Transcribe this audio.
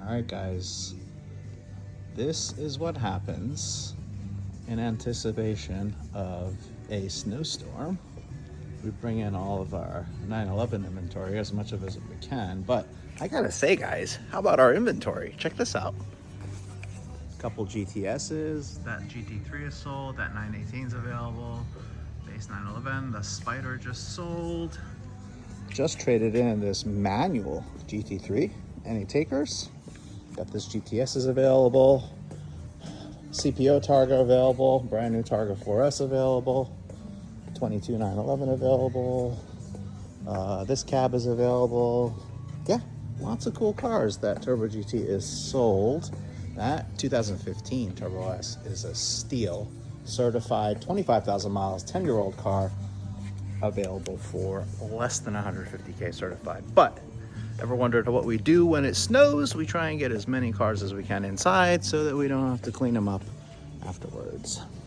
Alright guys, this is what happens in anticipation of a snowstorm. We bring in all of our 911 inventory, as much of it as we can, but I gotta say guys, how about our inventory? Check this out. A couple GTSs, that GT3 is sold, that 918 is available, base 911, the Spider just sold. Just traded in this manual GT3. Any takers? Got this GTS is available. CPO Targa available. Brand new Targa 4S available. 22 911 available. This cab is available. Yeah, lots of cool cars. That Turbo GT is sold. That 2015 Turbo S is a steal. Certified, 25,000 miles, 10-year-old car. Available for less than 150K certified. But ever wondered what we do when it snows? We try and get as many cars as we can inside so that we don't have to clean them up afterwards.